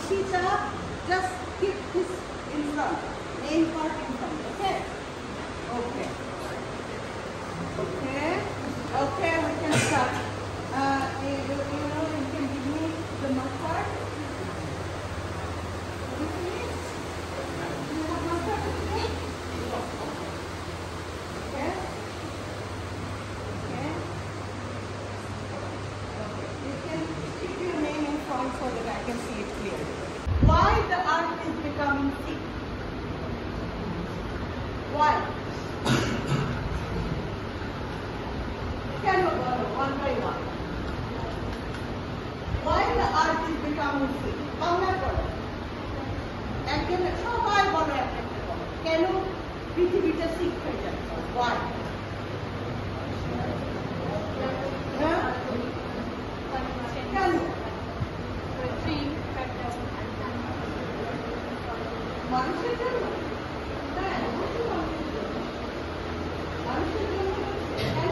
feet up, just keep this in front, main part in front, okay? Okay. Okay. Okay, we can start. You can give me the marker. You have marker today? Okay. Okay. You can keep your name in front so that I can see it clearly. Why the earth is becoming thick? Why? Can you go one by one? Why the earth is becoming thick? Bangla বলো। একজন সবাই বলো একটা বলো। কেন পৃথিবীটা thick হয়ে যাচ্ছে? Why? হ্যাঁ? কেন? মানুষের জন্য? হ্যাঁ, মানুষের জন্য কেন?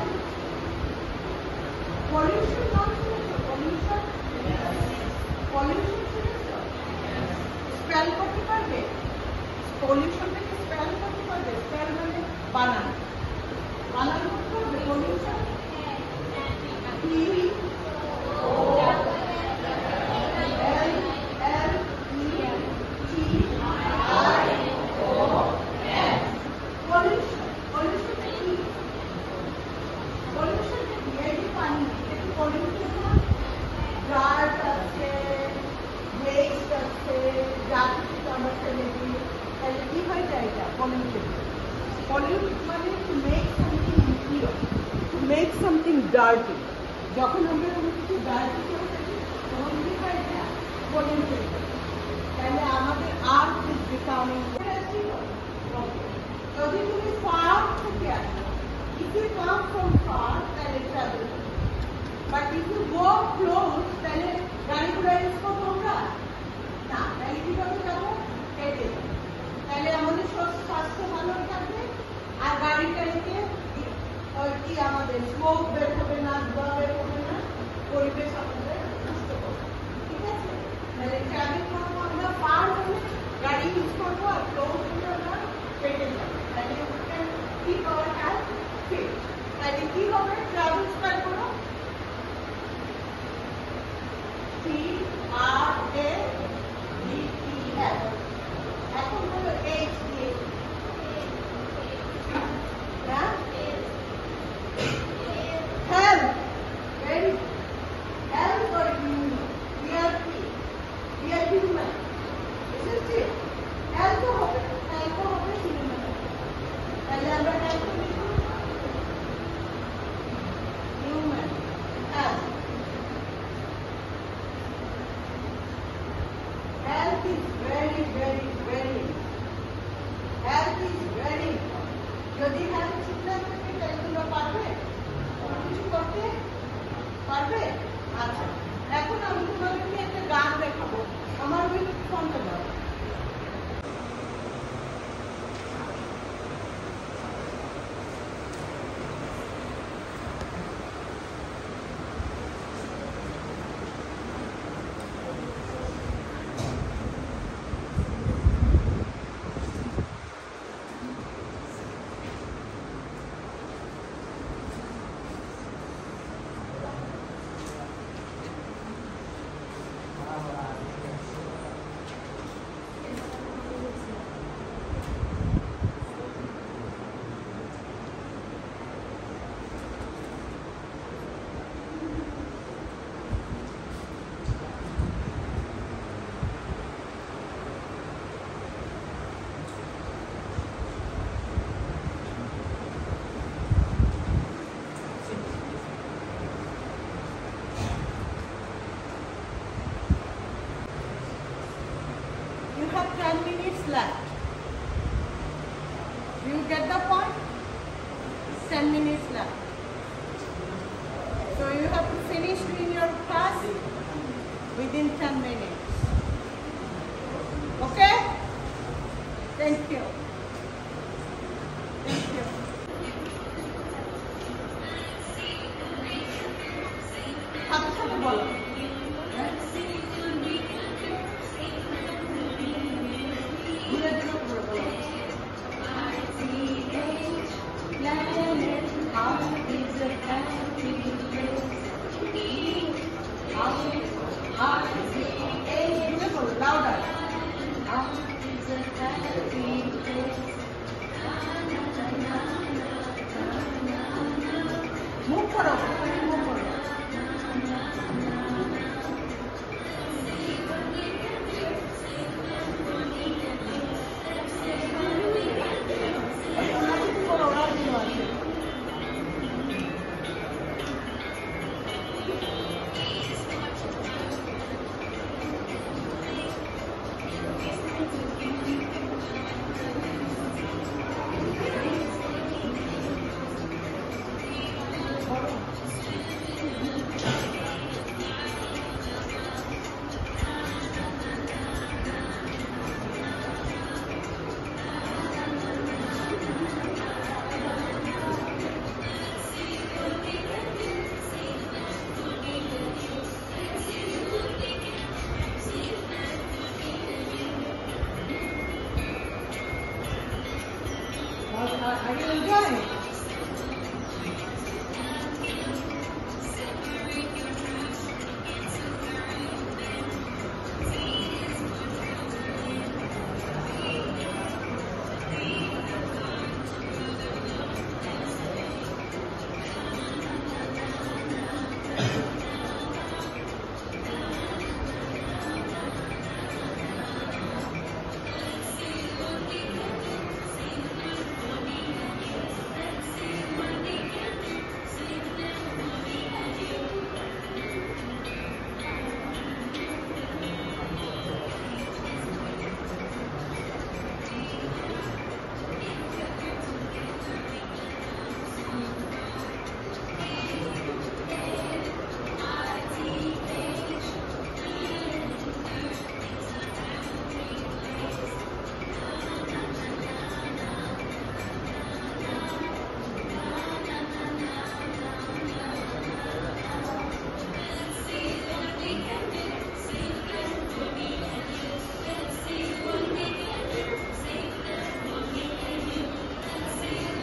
পলিউশন নাম শুনেছো? পলিউশন শুনেছো? স্পেল করতে পারবে? পলিউশনটাকে স্পেল করতে পারবে? স্পেল মানে বানান করতে পারবে? Pollution something dirty. যখন আমরা কোনো কিছু ডার্টি করে থাকি তখন কি হয় না পলিউটেড। তাহলে আমাদের আর্থ ইজ বিকামিং যদি তুমি ফার থেকে আসো, if you come from far তাহলে travel, but if you go close তাহলে গাড়ি ঘোড়া ইউজ করবো আমরা না, তাহলে কিভাবে যাবো? হেঁটে যাবো। তাহলে আমাদের স্বাস্থ্য ভালো থাকবে আর গাড়িটা রেখে কি আমাদের স্মোক বের হবে না, ধোঁয়া বের হবে না, পরিবেশ আমাদের নষ্ট করবে। ঠিক আছে? তাহলে ট্রাভেল করবো আমরা পার হলে গাড়ি ইউজ করবো আর ক্লোজ হলে আমরা হেঁটে যাবো। তাহলে কি পাওয়ার হেলথ ফিট। তাহলে কি হবে? ট্রাভেল স্পেল করো TRAVEL। এখন হলো H দিয়ে health, very health or human, we are human, isn't it? Health হবে human, তাহলে আমরা health human health is very health is very important. যদি health ঠিক না থাকে তাহলে তোমরা পারবে কিছু করতে পারবে? আচ্ছা, এখন আমি তোমাদেরকে একটা গান দেখাবো, আমার ওই ফোনটা দাও। You have 10 minutes left. Do you get the point? 10 minutes left. So you have to finish doing your class within 10 minutes. Okay? Thank you. Thank you. সাথে সাথে বলো। Beautiful, louder. Move karo, move karo. Are you enjoying it?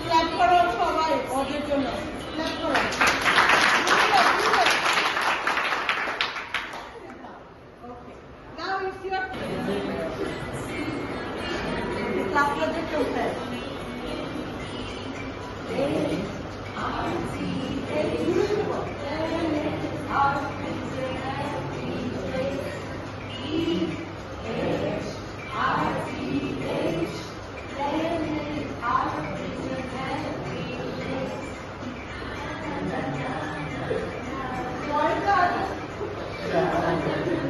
Clap করো সবাই ওদের জন্য clap করো Okay, now it's your clap project first. Why is that?